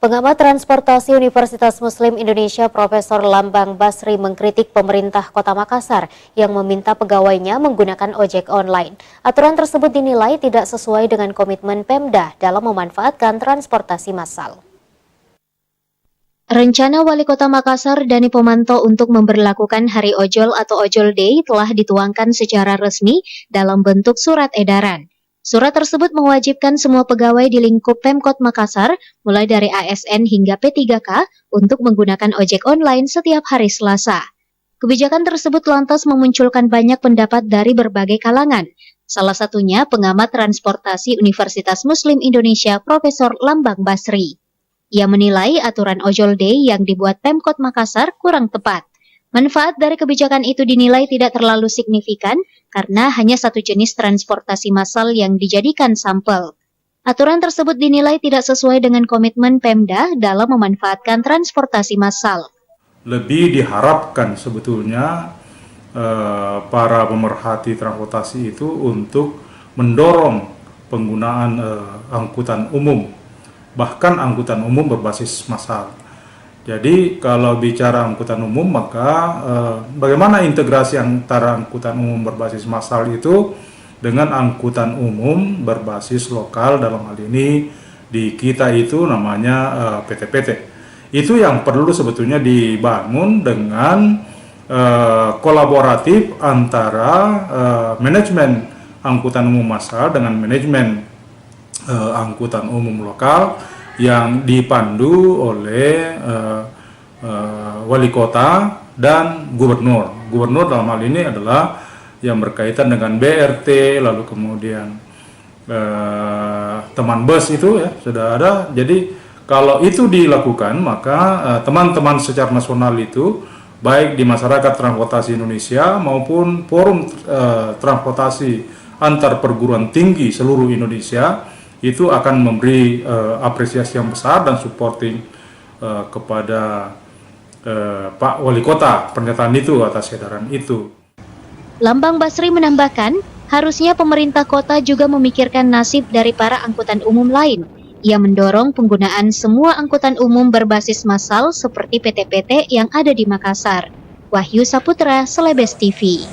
Pengamat transportasi Universitas Muslim Indonesia Profesor Lambang Basri mengkritik pemerintah Kota Makassar yang meminta pegawainya menggunakan ojek online. Aturan tersebut dinilai tidak sesuai dengan komitmen Pemda dalam memanfaatkan transportasi massal. Rencana Wali Kota Makassar Dani Pomanto untuk memberlakukan Hari Ojol atau Ojol Day telah dituangkan secara resmi dalam bentuk surat edaran. Surat tersebut mewajibkan semua pegawai di lingkup Pemkot Makassar, mulai dari ASN hingga P3K, untuk menggunakan ojek online setiap hari Selasa. Kebijakan tersebut lantas memunculkan banyak pendapat dari berbagai kalangan. Salah satunya pengamat transportasi Universitas Muslim Indonesia Profesor Lambang Basri. Ia menilai aturan Ojol Day yang dibuat Pemkot Makassar kurang tepat. Manfaat dari kebijakan itu dinilai tidak terlalu signifikan karena hanya satu jenis transportasi massal yang dijadikan sampel. Aturan tersebut dinilai tidak sesuai dengan komitmen Pemda dalam memanfaatkan transportasi massal. Lebih diharapkan sebetulnya para pemerhati transportasi itu untuk mendorong penggunaan angkutan umum, bahkan angkutan umum berbasis massal. Jadi kalau bicara angkutan umum maka bagaimana integrasi antara angkutan umum berbasis massal itu dengan angkutan umum berbasis lokal, dalam hal ini di kita itu namanya PT-PT. Itu yang perlu sebetulnya dibangun dengan kolaboratif antara manajemen angkutan umum massal dengan manajemen angkutan umum lokal yang dipandu oleh wali kota dan gubernur. Gubernur dalam hal ini adalah yang berkaitan dengan BRT, lalu kemudian teman bus itu ya sudah ada. Jadi kalau itu dilakukan maka teman-teman secara nasional itu baik di masyarakat transportasi Indonesia maupun forum transportasi antar perguruan tinggi seluruh Indonesia itu akan memberi apresiasi yang besar dan supporting kepada Pak Wali Kota pernyataan itu atas edaran itu. Lambang Basri menambahkan, harusnya pemerintah kota juga memikirkan nasib dari para angkutan umum lain. Ia mendorong penggunaan semua angkutan umum berbasis massal seperti PT-PT yang ada di Makassar. Wahyu Saputra, Celebes TV.